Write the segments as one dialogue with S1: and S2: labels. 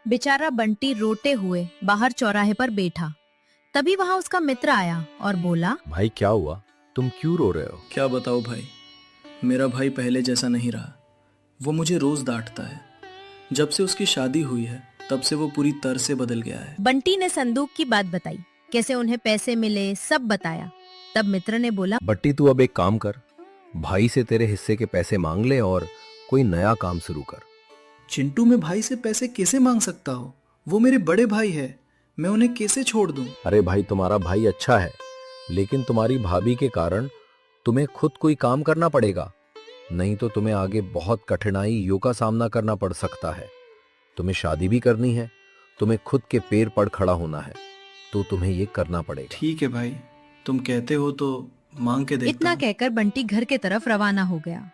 S1: बेचारा बंटी रोते हुए बाहर चौराहे पर बैठा। तभी वहां उसका मित्र आया और बोला,
S2: भाई क्या हुआ, तुम क्यों रो रहे हो?
S3: क्या बताओ भाई, मेरा भाई पहले जैसा नहीं रहा। वो मुझे रोज डांटता है। जब से उसकी शादी हुई है तब से वो पूरी तरह से बदल गया है।
S1: बंटी ने संदूक की बात बताई, कैसे उन्हें पैसे मिले, सब बताया। तब मित्र ने बोला,
S2: बट्टी तू अब एक काम कर, भाई से तेरे हिस्से के पैसे मांग ले और कोई नया काम शुरू कर।
S3: चिंटू, मैं भाई से पैसे कैसे मांग सकता हूँ? वो मेरे बड़े भाई है, मैं उन्हें कैसे छोड़ दूं?
S2: अरे भाई, तुम्हारा भाई अच्छा है, लेकिन तुम्हारी भाभी के कारण तुम्हें खुद कोई काम करना पड़ेगा, नहीं तो तुम्हें आगे बहुत कठिनाइयों का सामना करना पड़ सकता है। तुम्हें शादी भी करनी है, तुम्हें खुद के पैर पर खड़ा होना है, तो तुम्हें ये करना पड़ेगा।
S3: ठीक है भाई, तुम कहते हो तो मांग के देखता
S1: इतना
S3: हूं।
S1: कहकर बंटी घर के तरफ रवाना हो गया।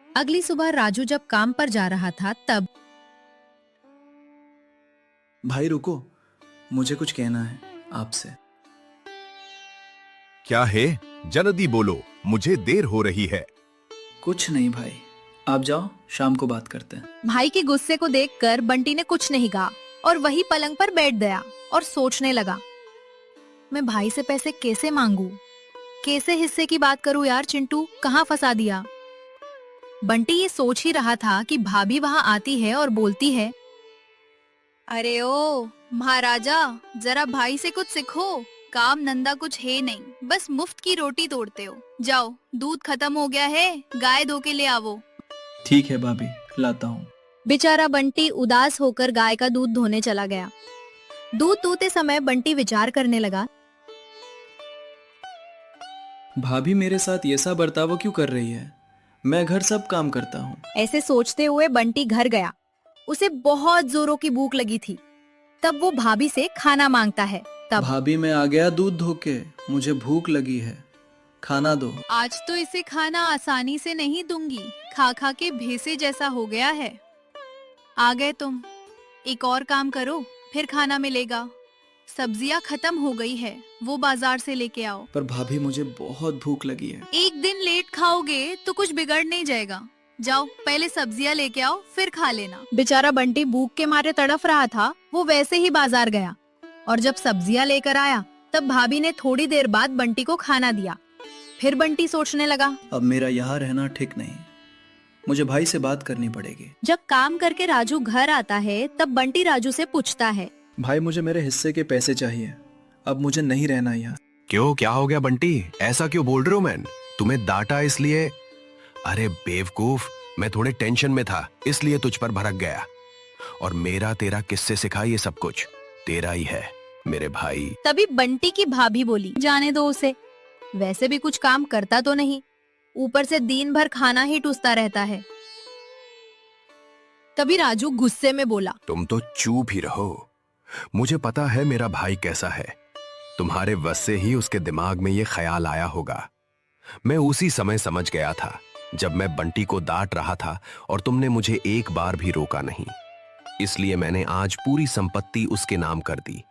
S1: अगली सुबह राजू जब काम पर जा रहा था तब
S3: भाई रुको, मुझे कुछ कहना है आपसे।
S4: क्या है? जल्दी बोलो, मुझे देर हो रही है।
S3: कुछ नहीं भाई, आप जाओ, शाम को बात करते हैं।
S1: भाई के गुस्से को देखकर बंटी ने कुछ नहीं कहा और वही पलंग पर बैठ गया और सोचने लगा, मैं भाई से पैसे कैसे मांगू, कैसे हिस्से की बात करूं यार, चिंटू कहाँ फंसा दिया। बंटी ये सोच ही रहा था कि भाभी वहां आती है और बोलती है, अरे ओ महाराजा, जरा भाई से कुछ सीखो, काम नंदा कुछ है नहीं, बस मुफ्त की रोटी तोड़ते हो। जाओ, दूध खत्म हो गया है, गाय धो के ले आवो।
S3: ठीक है भाभी, लाता हूँ।
S1: बेचारा बंटी उदास होकर गाय का दूध धोने चला गया। दूध दूहते समय बंटी विचार करने लगा,
S3: भाभी मेरे साथ ये सा बर्ताव क्यों कर रही है? मैं घर सब काम करता हूँ।
S1: ऐसे सोचते हुए बंटी घर गया। उसे बहुत जोरों की भूख लगी थी। तब वो भाभी से खाना मांगता है। तब
S3: भाभी मैं आ गया दूध धो के, मुझे भूख लगी है, खाना दो।
S1: आज तो इसे खाना आसानी से नहीं दूंगी, खा खा के भैंसे जैसा हो गया है। आ गए तुम, एक और काम करो, फिर खाना मिलेगा। सब्जियां खत्म हो गई है, वो बाजार से लेके आओ।
S3: पर भाभी मुझे बहुत भूख लगी है।
S1: एक दिन लेट खाओगे तो कुछ बिगड़ नहीं जाएगा। जाओ, पहले सब्जियां लेके आओ, फिर खा लेना। बेचारा बंटी भूख के मारे तड़फ रहा था। वो वैसे ही बाजार गया और जब सब्जियां लेकर आया तब भाभी ने थोड़ी देर बाद बंटी को खाना दिया। फिर बंटी सोचने लगा,
S3: अब मेरा यहाँ रहना ठीक नहीं, मुझे भाई से बात करनी पड़ेगी।
S1: जब काम करके राजू घर आता है तब बंटी राजू से पूछता है,
S3: भाई मुझे मेरे हिस्से के पैसे चाहिए, अब मुझे नहीं रहना यहाँ।
S4: क्यों, क्या हो गया बंटी? ऐसा क्यों बोल रहे हो? मैन तुम्हें डांटा इसलिए? अरे बेवकूफ, मैं थोड़े टेंशन में था इसलिए तुझ पर भड़क गया। और मेरा तेरा किससे सिखा ये सब कुछ? तेरा ही है मेरे भाई।
S1: तभी बंटी की भाभी बोली, जाने दो उसे, वैसे भी कुछ काम करता तो नहीं, ऊपर से दिन भर खाना ही टूसता रहता है। तभी राजू गुस्से में बोला,
S4: तुम तो चुप ही रहो, मुझे पता है मेरा भाई कैसा है। तुम्हारे वश से ही उसके दिमाग में ये ख्याल आया होगा। मैं उसी समय समझ गया था जब मैं बंटी को डांट रहा था और तुमने मुझे एक बार भी रोका नहीं। इसलिए मैंने आज पूरी संपत्ति उसके नाम कर दी।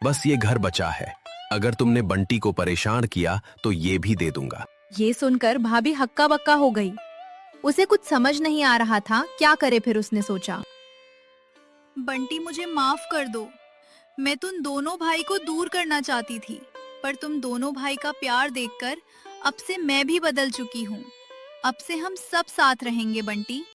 S4: बस ये घर बचा है, अगर तुमने बंटी को परेशान किया तो ये भी दे दूंगा।
S1: ये सुनकर भाभी हक्का बक्का हो गई। उसे कुछ समझ नहीं आ रहा था क्या करे। फिर उसने सोचा, बंटी मुझे माफ कर दो, मैं तुम दोनों भाई को दूर करना चाहती थी, पर तुम दोनों भाई का प्यार देखकर अब से मैं भी बदल चुकी हूँ। अब से हम सब साथ रहेंगे बंटी।